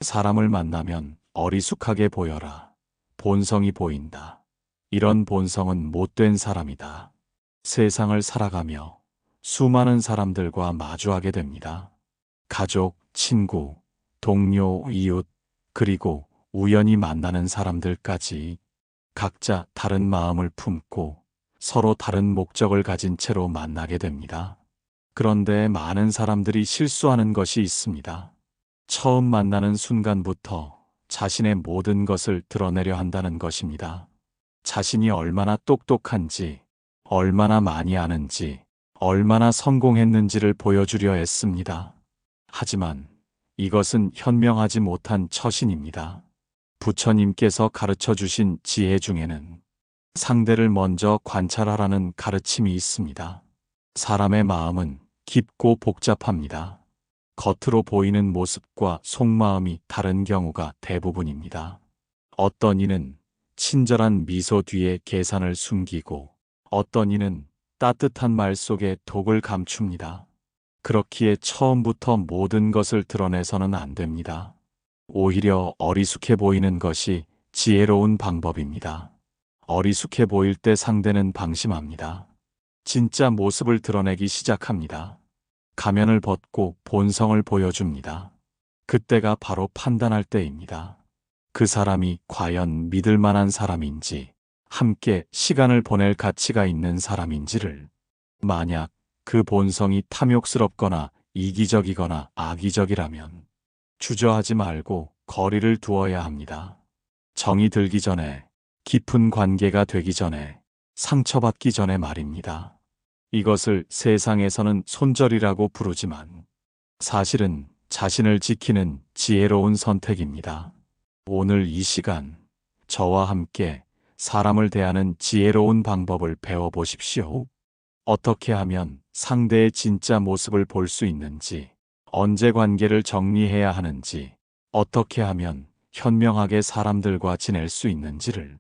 사람을 만나면 어리숙하게 보여라. 본성이 보인다. 이런 본성은 못된 사람이다. 세상을 살아가며 수많은 사람들과 마주하게 됩니다. 가족, 친구, 동료, 이웃, 그리고 우연히 만나는 사람들까지 각자 다른 마음을 품고 서로 다른 목적을 가진 채로 만나게 됩니다. 그런데 많은 사람들이 실수하는 것이 있습니다. 처음 만나는 순간부터 자신의 모든 것을 드러내려 한다는 것입니다. 자신이 얼마나 똑똑한지, 얼마나 많이 아는지, 얼마나 성공했는지를 보여주려 했습니다. 하지만 이것은 현명하지 못한 처신입니다. 부처님께서 가르쳐 주신 지혜 중에는 상대를 먼저 관찰하라는 가르침이 있습니다. 사람의 마음은 깊고 복잡합니다. 겉으로 보이는 모습과 속마음이 다른 경우가 대부분입니다. 어떤 이는 친절한 미소 뒤에 계산을 숨기고 어떤 이는 따뜻한 말 속에 독을 감춥니다. 그렇기에 처음부터 모든 것을 드러내서는 안 됩니다. 오히려 어리숙해 보이는 것이 지혜로운 방법입니다. 어리숙해 보일 때 상대는 방심합니다. 진짜 모습을 드러내기 시작합니다. 가면을 벗고 본성을 보여줍니다. 그때가 바로 판단할 때입니다. 그 사람이 과연 믿을 만한 사람인지, 함께 시간을 보낼 가치가 있는 사람인지를. 만약 그 본성이 탐욕스럽거나 이기적이거나 악의적이라면 주저하지 말고 거리를 두어야 합니다. 정이 들기 전에, 깊은 관계가 되기 전에, 상처받기 전에 말입니다. 이것을 세상에서는 손절이라고 부르지만 사실은 자신을 지키는 지혜로운 선택입니다. 오늘 이 시간 저와 함께 사람을 대하는 지혜로운 방법을 배워보십시오. 어떻게 하면 상대의 진짜 모습을 볼 수 있는지, 언제 관계를 정리해야 하는지, 어떻게 하면 현명하게 사람들과 지낼 수 있는지를.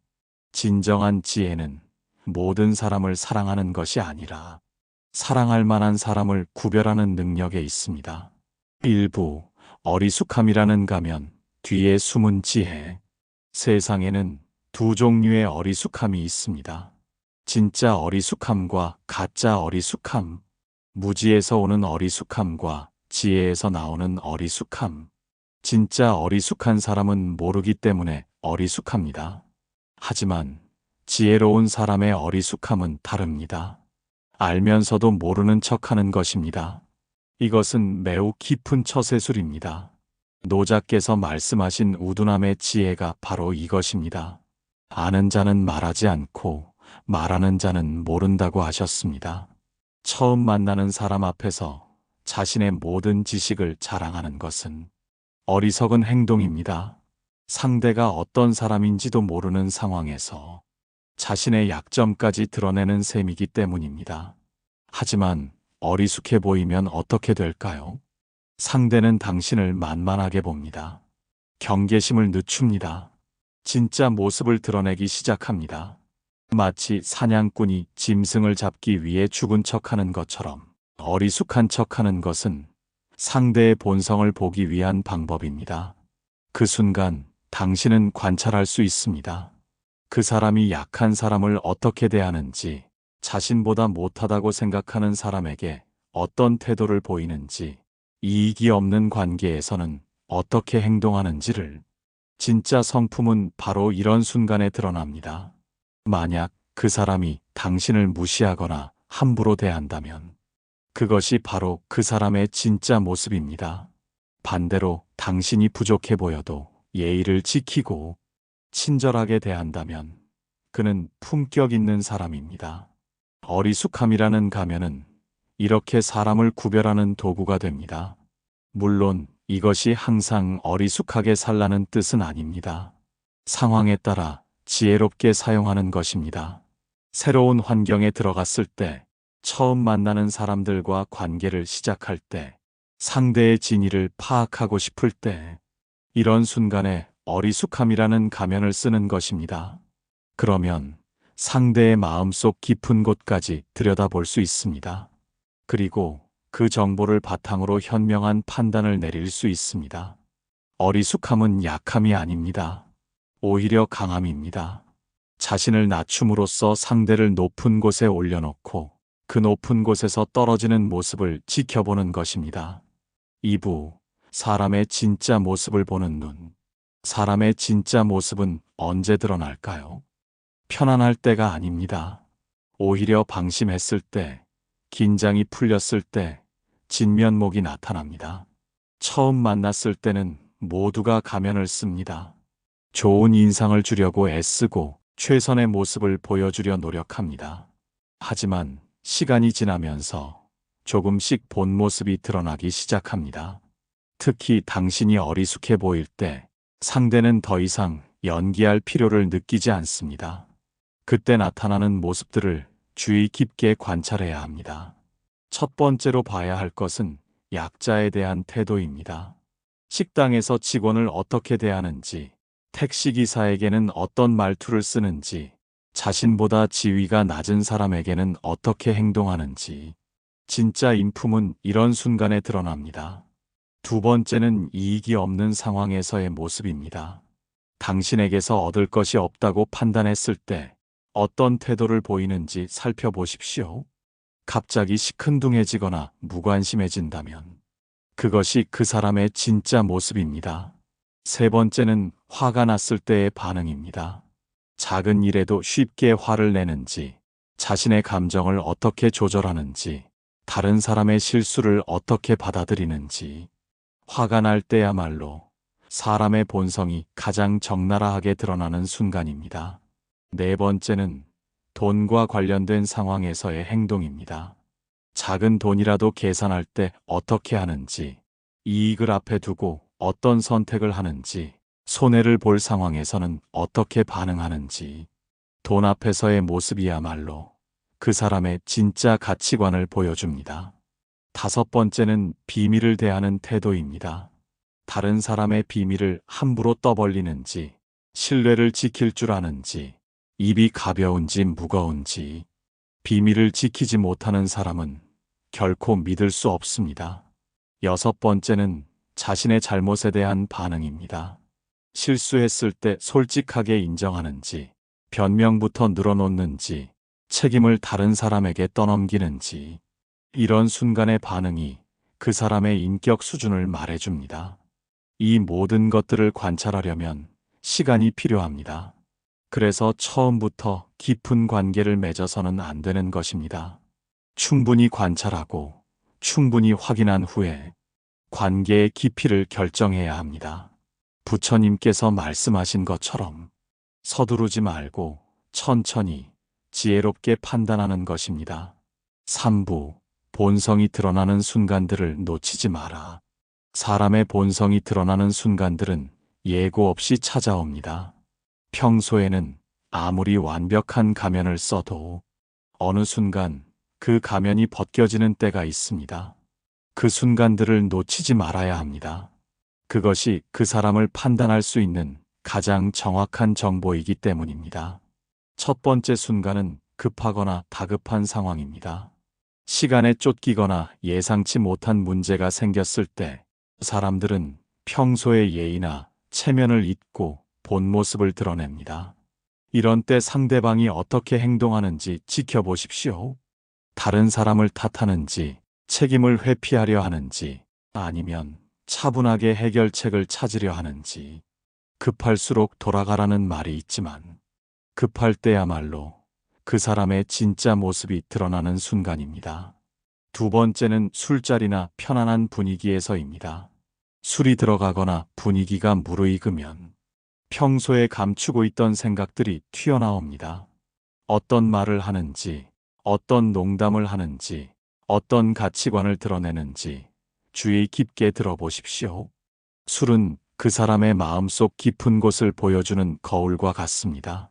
진정한 지혜는 모든 사람을 사랑하는 것이 아니라 사랑할 만한 사람을 구별하는 능력에 있습니다. 일부 어리숙함이라는 가면 뒤에 숨은 지혜. 세상에는 두 종류의 어리숙함이 있습니다. 진짜 어리숙함과 가짜 어리숙함. 무지에서 오는 어리숙함과 지혜에서 나오는 어리숙함. 진짜 어리숙한 사람은 모르기 때문에 어리숙합니다. 하지만 지혜로운 사람의 어리숙함은 다릅니다. 알면서도 모르는 척하는 것입니다. 이것은 매우 깊은 처세술입니다. 노자께서 말씀하신 우둔함의 지혜가 바로 이것입니다. 아는 자는 말하지 않고 말하는 자는 모른다고 하셨습니다. 처음 만나는 사람 앞에서 자신의 모든 지식을 자랑하는 것은 어리석은 행동입니다. 상대가 어떤 사람인지도 모르는 상황에서 자신의 약점까지 드러내는 셈이기 때문입니다. 하지만 어리숙해 보이면 어떻게 될까요? 상대는 당신을 만만하게 봅니다. 경계심을 늦춥니다. 진짜 모습을 드러내기 시작합니다. 마치 사냥꾼이 짐승을 잡기 위해 죽은 척하는 것처럼 어리숙한 척하는 것은 상대의 본성을 보기 위한 방법입니다. 그 순간 당신은 관찰할 수 있습니다. 그 사람이 약한 사람을 어떻게 대하는지, 자신보다 못하다고 생각하는 사람에게 어떤 태도를 보이는지, 이익이 없는 관계에서는 어떻게 행동하는지를. 진짜 성품은 바로 이런 순간에 드러납니다. 만약 그 사람이 당신을 무시하거나 함부로 대한다면 그것이 바로 그 사람의 진짜 모습입니다. 반대로 당신이 부족해 보여도 예의를 지키고 친절하게 대한다면 그는 품격 있는 사람입니다. 어리숙함이라는 가면은 이렇게 사람을 구별하는 도구가 됩니다. 물론 이것이 항상 어리숙하게 살라는 뜻은 아닙니다. 상황에 따라 지혜롭게 사용하는 것입니다. 새로운 환경에 들어갔을 때, 처음 만나는 사람들과 관계를 시작할 때, 상대의 진위를 파악하고 싶을 때, 이런 순간에 어리숙함이라는 가면을 쓰는 것입니다. 그러면 상대의 마음속 깊은 곳까지 들여다볼 수 있습니다. 그리고 그 정보를 바탕으로 현명한 판단을 내릴 수 있습니다. 어리숙함은 약함이 아닙니다. 오히려 강함입니다. 자신을 낮춤으로써 상대를 높은 곳에 올려놓고 그 높은 곳에서 떨어지는 모습을 지켜보는 것입니다. 2부. 사람의 진짜 모습을 보는 눈. 사람의 진짜 모습은 언제 드러날까요? 편안할 때가 아닙니다. 오히려 방심했을 때, 긴장이 풀렸을 때, 진면목이 나타납니다. 처음 만났을 때는 모두가 가면을 씁니다. 좋은 인상을 주려고 애쓰고 최선의 모습을 보여주려 노력합니다. 하지만 시간이 지나면서 조금씩 본 모습이 드러나기 시작합니다. 특히 당신이 어리숙해 보일 때 상대는 더 이상 연기할 필요를 느끼지 않습니다. 그때 나타나는 모습들을 주의 깊게 관찰해야 합니다. 첫 번째로 봐야 할 것은 약자에 대한 태도입니다. 식당에서 직원을 어떻게 대하는지, 택시기사에게는 어떤 말투를 쓰는지, 자신보다 지위가 낮은 사람에게는 어떻게 행동하는지. 진짜 인품은 이런 순간에 드러납니다. 두 번째는 이익이 없는 상황에서의 모습입니다. 당신에게서 얻을 것이 없다고 판단했을 때 어떤 태도를 보이는지 살펴보십시오. 갑자기 시큰둥해지거나 무관심해진다면 그것이 그 사람의 진짜 모습입니다. 세 번째는 화가 났을 때의 반응입니다. 작은 일에도 쉽게 화를 내는지, 자신의 감정을 어떻게 조절하는지, 다른 사람의 실수를 어떻게 받아들이는지. 화가 날 때야말로 사람의 본성이 가장 적나라하게 드러나는 순간입니다. 네 번째는 돈과 관련된 상황에서의 행동입니다. 작은 돈이라도 계산할 때 어떻게 하는지, 이익을 앞에 두고 어떤 선택을 하는지, 손해를 볼 상황에서는 어떻게 반응하는지. 돈 앞에서의 모습이야말로 그 사람의 진짜 가치관을 보여줍니다. 다섯 번째는 비밀을 대하는 태도입니다. 다른 사람의 비밀을 함부로 떠벌리는지, 신뢰를 지킬 줄 아는지, 입이 가벼운지 무거운지. 비밀을 지키지 못하는 사람은 결코 믿을 수 없습니다. 여섯 번째는 자신의 잘못에 대한 반응입니다. 실수했을 때 솔직하게 인정하는지, 변명부터 늘어놓는지, 책임을 다른 사람에게 떠넘기는지. 이런 순간의 반응이 그 사람의 인격 수준을 말해줍니다. 이 모든 것들을 관찰하려면 시간이 필요합니다. 그래서 처음부터 깊은 관계를 맺어서는 안 되는 것입니다. 충분히 관찰하고 충분히 확인한 후에 관계의 깊이를 결정해야 합니다. 부처님께서 말씀하신 것처럼 서두르지 말고 천천히 지혜롭게 판단하는 것입니다. 3부. 본성이 드러나는 순간들을 놓치지 마라. 사람의 본성이 드러나는 순간들은 예고 없이 찾아옵니다. 평소에는 아무리 완벽한 가면을 써도 어느 순간 그 가면이 벗겨지는 때가 있습니다. 그 순간들을 놓치지 말아야 합니다. 그것이 그 사람을 판단할 수 있는 가장 정확한 정보이기 때문입니다. 첫 번째 순간은 급하거나 다급한 상황입니다. 시간에 쫓기거나 예상치 못한 문제가 생겼을 때 사람들은 평소의 예의나 체면을 잊고 본 모습을 드러냅니다. 이런 때 상대방이 어떻게 행동하는지 지켜보십시오. 다른 사람을 탓하는지, 책임을 회피하려 하는지, 아니면 차분하게 해결책을 찾으려 하는지. 급할수록 돌아가라는 말이 있지만 급할 때야말로 그 사람의 진짜 모습이 드러나는 순간입니다. 두 번째는 술자리나 편안한 분위기에서입니다. 술이 들어가거나 분위기가 무르익으면 평소에 감추고 있던 생각들이 튀어나옵니다. 어떤 말을 하는지, 어떤 농담을 하는지, 어떤 가치관을 드러내는지 주의 깊게 들어보십시오. 술은 그 사람의 마음속 깊은 곳을 보여주는 거울과 같습니다.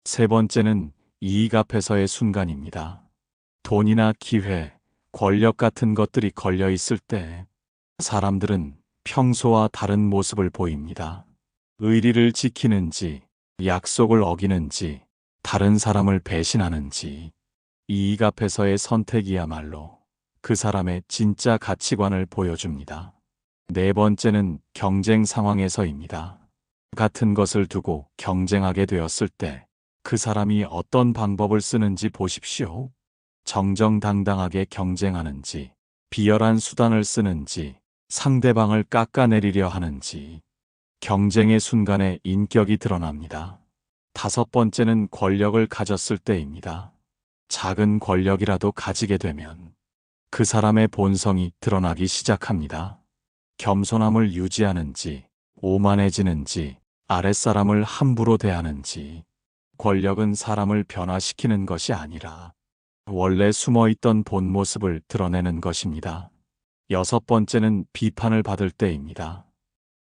세 번째는 이익 앞에서의 순간입니다. 돈이나 기회, 권력 같은 것들이 걸려 있을 때 사람들은 평소와 다른 모습을 보입니다. 의리를 지키는지, 약속을 어기는지, 다른 사람을 배신하는지. 이익 앞에서의 선택이야말로 그 사람의 진짜 가치관을 보여줍니다. 네 번째는 경쟁 상황에서입니다. 같은 것을 두고 경쟁하게 되었을 때 그 사람이 어떤 방법을 쓰는지 보십시오. 정정당당하게 경쟁하는지, 비열한 수단을 쓰는지, 상대방을 깎아내리려 하는지, 경쟁의 순간에 인격이 드러납니다. 다섯 번째는 권력을 가졌을 때입니다. 작은 권력이라도 가지게 되면 그 사람의 본성이 드러나기 시작합니다. 겸손함을 유지하는지, 오만해지는지, 아랫사람을 함부로 대하는지. 권력은 사람을 변화시키는 것이 아니라 원래 숨어있던 본 모습을 드러내는 것입니다. 여섯 번째는 비판을 받을 때입니다.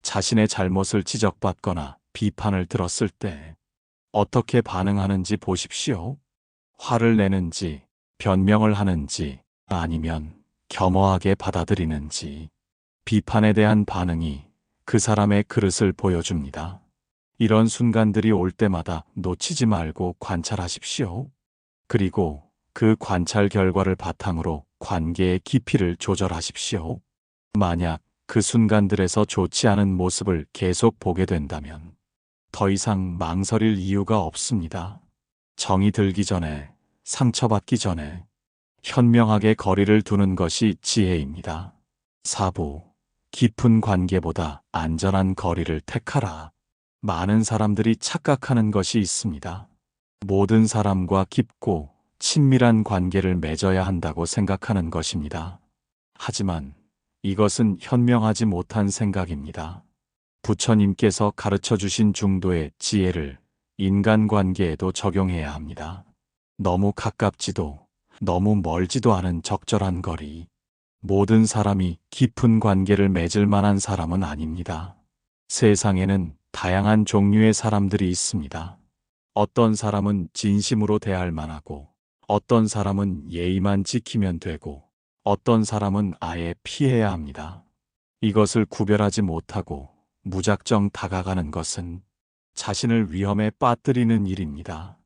자신의 잘못을 지적받거나 비판을 들었을 때 어떻게 반응하는지 보십시오. 화를 내는지, 변명을 하는지, 아니면 겸허하게 받아들이는지. 비판에 대한 반응이 그 사람의 그릇을 보여줍니다. 이런 순간들이 올 때마다 놓치지 말고 관찰하십시오. 그리고 그 관찰 결과를 바탕으로 관계의 깊이를 조절하십시오. 만약 그 순간들에서 좋지 않은 모습을 계속 보게 된다면 더 이상 망설일 이유가 없습니다. 정이 들기 전에, 상처받기 전에 현명하게 거리를 두는 것이 지혜입니다. 4부. 깊은 관계보다 안전한 거리를 택하라. 많은 사람들이 착각하는 것이 있습니다. 모든 사람과 깊고 친밀한 관계를 맺어야 한다고 생각하는 것입니다. 하지만 이것은 현명하지 못한 생각입니다. 부처님께서 가르쳐 주신 중도의 지혜를 인간관계에도 적용해야 합니다. 너무 가깝지도 너무 멀지도 않은 적절한 거리. 모든 사람이 깊은 관계를 맺을 만한 사람은 아닙니다. 세상에는 다양한 종류의 사람들이 있습니다. 어떤 사람은 진심으로 대할 만하고, 어떤 사람은 예의만 지키면 되고, 어떤 사람은 아예 피해야 합니다. 이것을 구별하지 못하고 무작정 다가가는 것은 자신을 위험에 빠뜨리는 일입니다.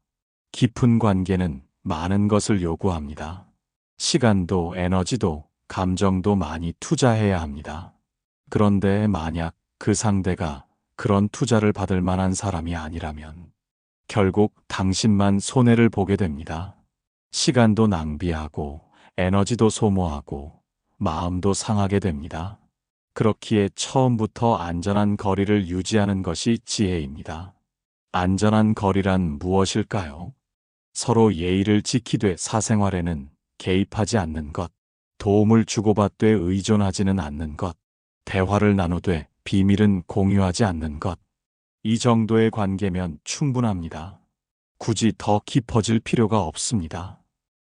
깊은 관계는 많은 것을 요구합니다. 시간도 에너지도 감정도 많이 투자해야 합니다. 그런데 만약 그 상대가 그런 투자를 받을 만한 사람이 아니라면 결국 당신만 손해를 보게 됩니다. 시간도 낭비하고 에너지도 소모하고 마음도 상하게 됩니다. 그렇기에 처음부터 안전한 거리를 유지하는 것이 지혜입니다. 안전한 거리란 무엇일까요? 서로 예의를 지키되 사생활에는 개입하지 않는 것, 도움을 주고받되 의존하지는 않는 것, 대화를 나누되 비밀은 공유하지 않는 것. 이 정도의 관계면 충분합니다. 굳이 더 깊어질 필요가 없습니다.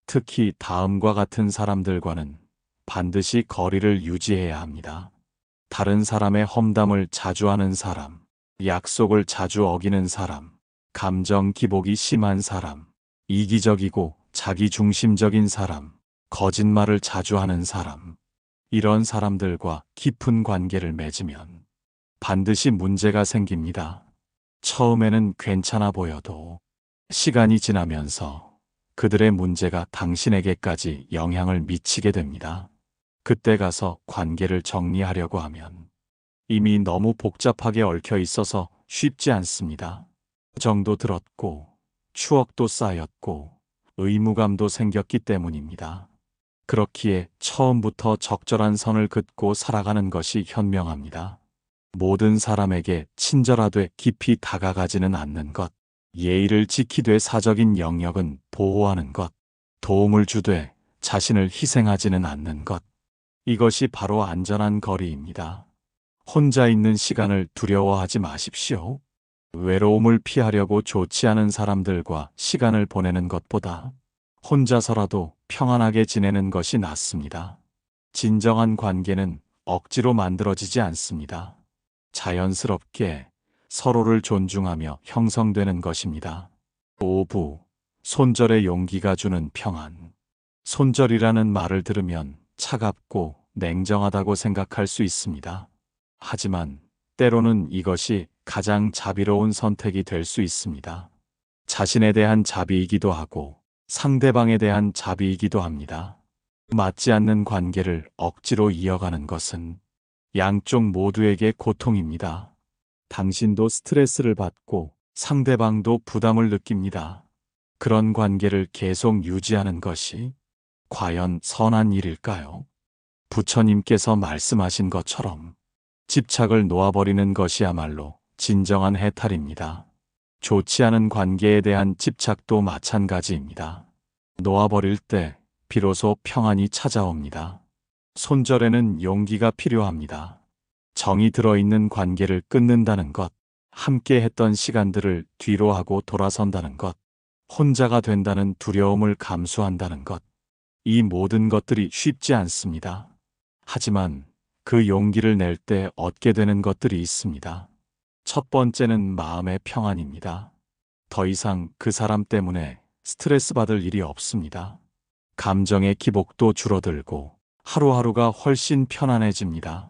특히 다음과 같은 사람들과는 반드시 거리를 유지해야 합니다. 다른 사람의 험담을 자주 하는 사람, 약속을 자주 어기는 사람, 감정 기복이 심한 사람, 이기적이고 자기중심적인 사람, 거짓말을 자주 하는 사람. 이런 사람들과 깊은 관계를 맺으면 반드시 문제가 생깁니다. 처음에는 괜찮아 보여도 시간이 지나면서 그들의 문제가 당신에게까지 영향을 미치게 됩니다. 그때 가서 관계를 정리하려고 하면 이미 너무 복잡하게 얽혀 있어서 쉽지 않습니다. 정도 들었고 추억도 쌓였고 의무감도 생겼기 때문입니다. 그렇기에 처음부터 적절한 선을 긋고 살아가는 것이 현명합니다. 모든 사람에게 친절하되 깊이 다가가지는 않는 것, 예의를 지키되 사적인 영역은 보호하는 것, 도움을 주되 자신을 희생하지는 않는 것. 이것이 바로 안전한 거리입니다. 혼자 있는 시간을 두려워하지 마십시오. 외로움을 피하려고 좋지 않은 사람들과 시간을 보내는 것보다 혼자서라도 평안하게 지내는 것이 낫습니다. 진정한 관계는 억지로 만들어지지 않습니다. 자연스럽게 서로를 존중하며 형성되는 것입니다. 5부. 손절의 용기가 주는 평안. 손절이라는 말을 들으면 차갑고 냉정하다고 생각할 수 있습니다. 하지만 때로는 이것이 가장 자비로운 선택이 될 수 있습니다. 자신에 대한 자비이기도 하고 상대방에 대한 자비이기도 합니다. 맞지 않는 관계를 억지로 이어가는 것은 양쪽 모두에게 고통입니다. 당신도 스트레스를 받고 상대방도 부담을 느낍니다. 그런 관계를 계속 유지하는 것이 과연 선한 일일까요? 부처님께서 말씀하신 것처럼 집착을 놓아버리는 것이야말로 진정한 해탈입니다. 좋지 않은 관계에 대한 집착도 마찬가지입니다. 놓아버릴 때 비로소 평안이 찾아옵니다. 손절에는 용기가 필요합니다. 정이 들어있는 관계를 끊는다는 것, 함께 했던 시간들을 뒤로 하고 돌아선다는 것, 혼자가 된다는 두려움을 감수한다는 것, 이 모든 것들이 쉽지 않습니다. 하지만 그 용기를 낼 때 얻게 되는 것들이 있습니다. 첫 번째는 마음의 평안입니다. 더 이상 그 사람 때문에 스트레스 받을 일이 없습니다. 감정의 기복도 줄어들고 하루하루가 훨씬 편안해집니다.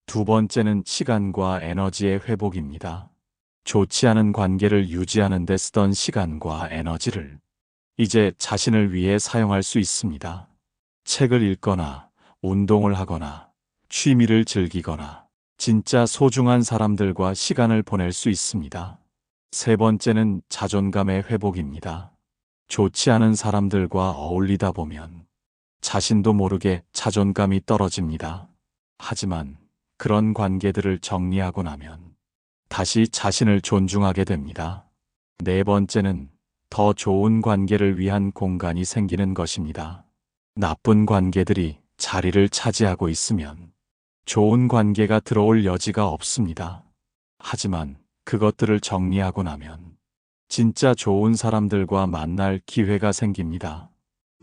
두 번째는 시간과 에너지의 회복입니다. 좋지 않은 관계를 유지하는 데 쓰던 시간과 에너지를 이제 자신을 위해 사용할 수 있습니다. 책을 읽거나 운동을 하거나 취미를 즐기거나 진짜 소중한 사람들과 시간을 보낼 수 있습니다. 세 번째는 자존감의 회복입니다. 좋지 않은 사람들과 어울리다 보면 자신도 모르게 자존감이 떨어집니다. 하지만 그런 관계들을 정리하고 나면 다시 자신을 존중하게 됩니다. 네 번째는 더 좋은 관계를 위한 공간이 생기는 것입니다. 나쁜 관계들이 자리를 차지하고 있으면 좋은 관계가 들어올 여지가 없습니다. 하지만 그것들을 정리하고 나면 진짜 좋은 사람들과 만날 기회가 생깁니다.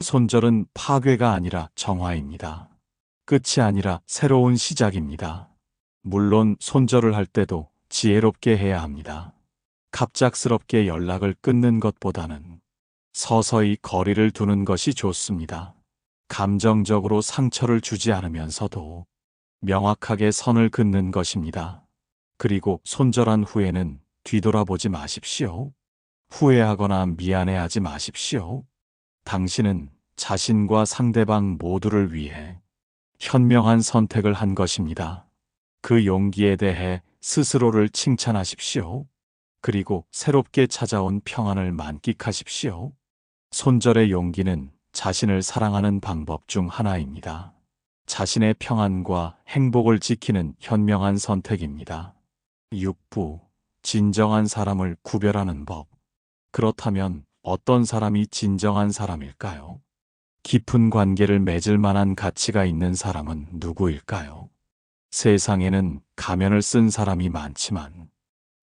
손절은 파괴가 아니라 정화입니다. 끝이 아니라 새로운 시작입니다. 물론 손절을 할 때도 지혜롭게 해야 합니다. 갑작스럽게 연락을 끊는 것보다는 서서히 거리를 두는 것이 좋습니다. 감정적으로 상처를 주지 않으면서도 명확하게 선을 긋는 것입니다. 그리고 손절한 후에는 뒤돌아보지 마십시오. 후회하거나 미안해하지 마십시오. 당신은 자신과 상대방 모두를 위해 현명한 선택을 한 것입니다. 그 용기에 대해 스스로를 칭찬하십시오. 그리고 새롭게 찾아온 평안을 만끽하십시오. 손절의 용기는 자신을 사랑하는 방법 중 하나입니다. 자신의 평안과 행복을 지키는 현명한 선택입니다. 6부, 진정한 사람을 구별하는 법. 그렇다면 어떤 사람이 진정한 사람일까요? 깊은 관계를 맺을 만한 가치가 있는 사람은 누구일까요? 세상에는 가면을 쓴 사람이 많지만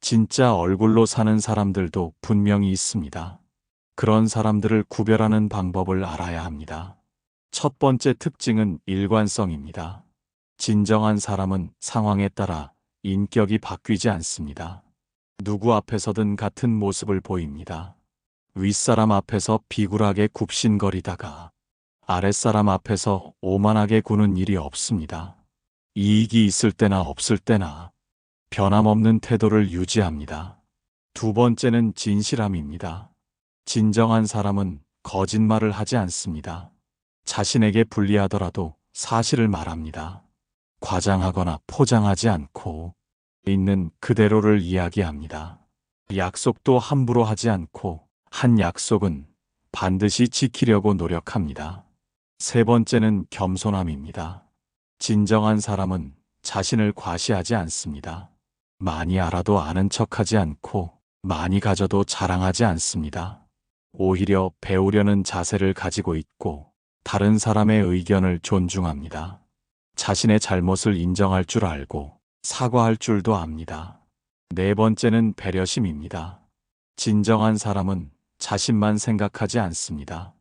진짜 얼굴로 사는 사람들도 분명히 있습니다. 그런 사람들을 구별하는 방법을 알아야 합니다. 첫 번째 특징은 일관성입니다. 진정한 사람은 상황에 따라 인격이 바뀌지 않습니다. 누구 앞에서든 같은 모습을 보입니다. 윗사람 앞에서 비굴하게 굽신거리다가 아랫사람 앞에서 오만하게 구는 일이 없습니다. 이익이 있을 때나 없을 때나 변함없는 태도를 유지합니다. 두 번째는 진실함입니다. 진정한 사람은 거짓말을 하지 않습니다. 자신에게 불리하더라도 사실을 말합니다. 과장하거나 포장하지 않고 있는 그대로를 이야기합니다. 약속도 함부로 하지 않고 한 약속은 반드시 지키려고 노력합니다. 세 번째는 겸손함입니다. 진정한 사람은 자신을 과시하지 않습니다. 많이 알아도 아는 척하지 않고 많이 가져도 자랑하지 않습니다. 오히려 배우려는 자세를 가지고 있고 다른 사람의 의견을 존중합니다. 자신의 잘못을 인정할 줄 알고 사과할 줄도 압니다. 네 번째는 배려심입니다. 진정한 사람은 자신만 생각하지 않습니다.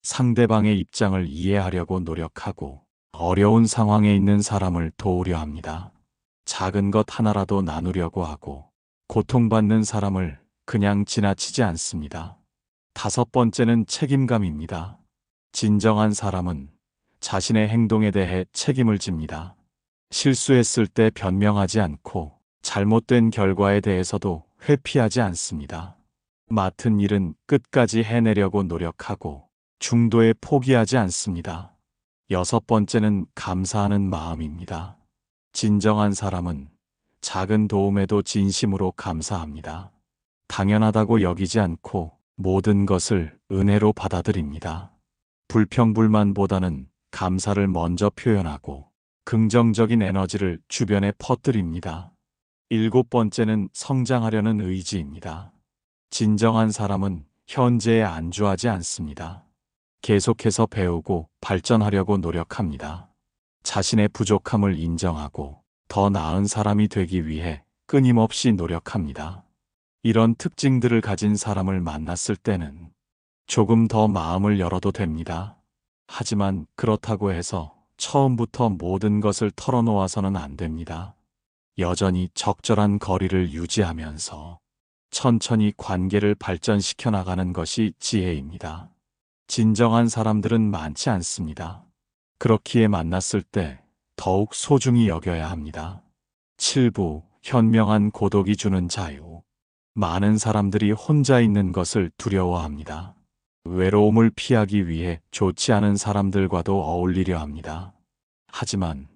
상대방의 입장을 이해하려고 노력하고 어려운 상황에 있는 사람을 도우려 합니다. 작은 것 하나라도 나누려고 하고 고통받는 사람을 그냥 지나치지 않습니다. 다섯 번째는 책임감입니다. 진정한 사람은 자신의 행동에 대해 책임을 집니다. 실수했을 때 변명하지 않고 잘못된 결과에 대해서도 회피하지 않습니다. 맡은 일은 끝까지 해내려고 노력하고 중도에 포기하지 않습니다. 여섯 번째는 감사하는 마음입니다. 진정한 사람은 작은 도움에도 진심으로 감사합니다. 당연하다고 여기지 않고 모든 것을 은혜로 받아들입니다. 불평불만보다는 감사를 먼저 표현하고 긍정적인 에너지를 주변에 퍼뜨립니다. 일곱 번째는 성장하려는 의지입니다. 진정한 사람은 현재에 안주하지 않습니다. 계속해서 배우고 발전하려고 노력합니다. 자신의 부족함을 인정하고 더 나은 사람이 되기 위해 끊임없이 노력합니다. 이런 특징들을 가진 사람을 만났을 때는 조금 더 마음을 열어도 됩니다. 하지만 그렇다고 해서 처음부터 모든 것을 털어놓아서는 안 됩니다. 여전히 적절한 거리를 유지하면서 천천히 관계를 발전시켜 나가는 것이 지혜입니다. 진정한 사람들은 많지 않습니다. 그렇기에 만났을 때 더욱 소중히 여겨야 합니다. 7부 현명한 고독이 주는 자유. 많은 사람들이 혼자 있는 것을 두려워합니다. 외로움을 피하기 위해 좋지 않은 사람들과도 어울리려 합니다. 하지만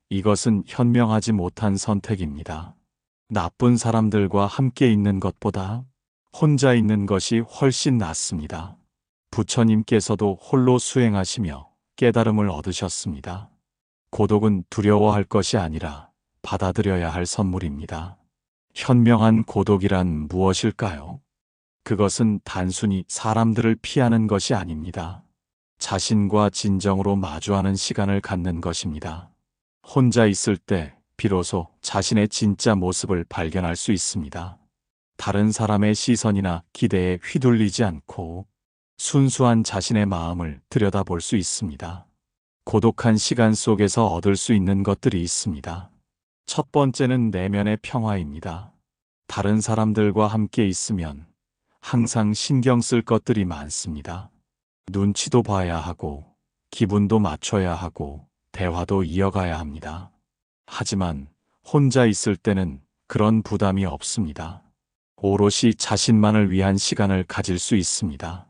이것은 현명하지 못한 선택입니다. 나쁜 사람들과 함께 있는 것보다 혼자 있는 것이 훨씬 낫습니다. 부처님께서도 홀로 수행하시며 깨달음을 얻으셨습니다. 고독은 두려워할 것이 아니라 받아들여야 할 선물입니다. 현명한 고독이란 무엇일까요? 그것은 단순히 사람들을 피하는 것이 아닙니다. 자신과 진정으로 마주하는 시간을 갖는 것입니다. 혼자 있을 때 비로소 자신의 진짜 모습을 발견할 수 있습니다. 다른 사람의 시선이나 기대에 휘둘리지 않고 순수한 자신의 마음을 들여다볼 수 있습니다. 고독한 시간 속에서 얻을 수 있는 것들이 있습니다. 첫 번째는 내면의 평화입니다. 다른 사람들과 함께 있으면 항상 신경 쓸 것들이 많습니다. 눈치도 봐야 하고, 기분도 맞춰야 하고, 대화도 이어가야 합니다. 하지만 혼자 있을 때는 그런 부담이 없습니다. 오롯이 자신만을 위한 시간을 가질 수 있습니다.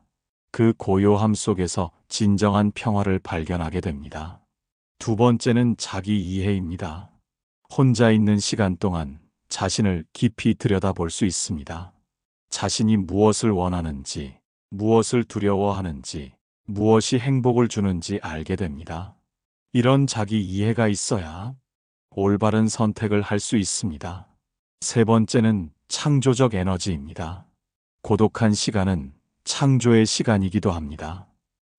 그 고요함 속에서 진정한 평화를 발견하게 됩니다. 두 번째는 자기 이해입니다. 혼자 있는 시간 동안 자신을 깊이 들여다볼 수 있습니다. 자신이 무엇을 원하는지, 무엇을 두려워하는지, 무엇이 행복을 주는지 알게 됩니다. 이런 자기 이해가 있어야 올바른 선택을 할 수 있습니다. 세 번째는 창조적 에너지입니다. 고독한 시간은 창조의 시간이기도 합니다.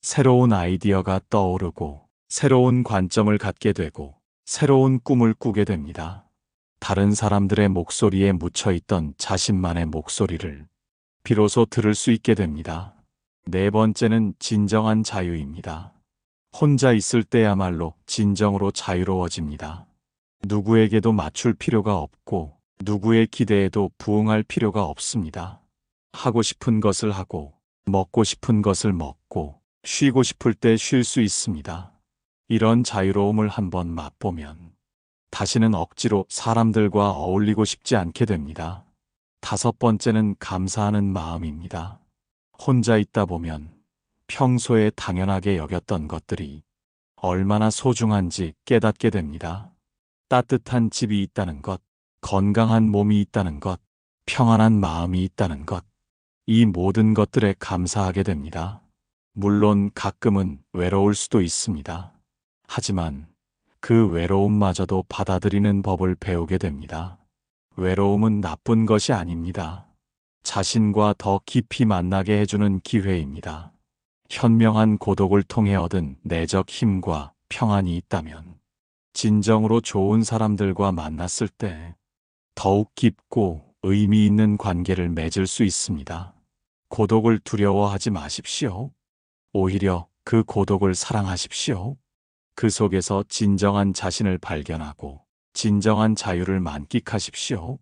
새로운 아이디어가 떠오르고, 새로운 관점을 갖게 되고, 새로운 꿈을 꾸게 됩니다. 다른 사람들의 목소리에 묻혀있던 자신만의 목소리를 비로소 들을 수 있게 됩니다. 네 번째는 진정한 자유입니다. 혼자 있을 때야말로 진정으로 자유로워집니다. 누구에게도 맞출 필요가 없고 누구의 기대에도 부응할 필요가 없습니다. 하고 싶은 것을 하고 먹고 싶은 것을 먹고 쉬고 싶을 때 쉴 수 있습니다. 이런 자유로움을 한번 맛보면 다시는 억지로 사람들과 어울리고 싶지 않게 됩니다. 다섯 번째는 감사하는 마음입니다. 혼자 있다 보면 평소에 당연하게 여겼던 것들이 얼마나 소중한지 깨닫게 됩니다. 따뜻한 집이 있다는 것, 건강한 몸이 있다는 것, 평안한 마음이 있다는 것, 이 모든 것들에 감사하게 됩니다. 물론 가끔은 외로울 수도 있습니다. 하지만 그 외로움마저도 받아들이는 법을 배우게 됩니다. 외로움은 나쁜 것이 아닙니다. 자신과 더 깊이 만나게 해주는 기회입니다. 현명한 고독을 통해 얻은 내적 힘과 평안이 있다면 진정으로 좋은 사람들과 만났을 때 더욱 깊고 의미 있는 관계를 맺을 수 있습니다. 고독을 두려워하지 마십시오. 오히려 그 고독을 사랑하십시오. 그 속에서 진정한 자신을 발견하고 진정한 자유를 만끽하십시오.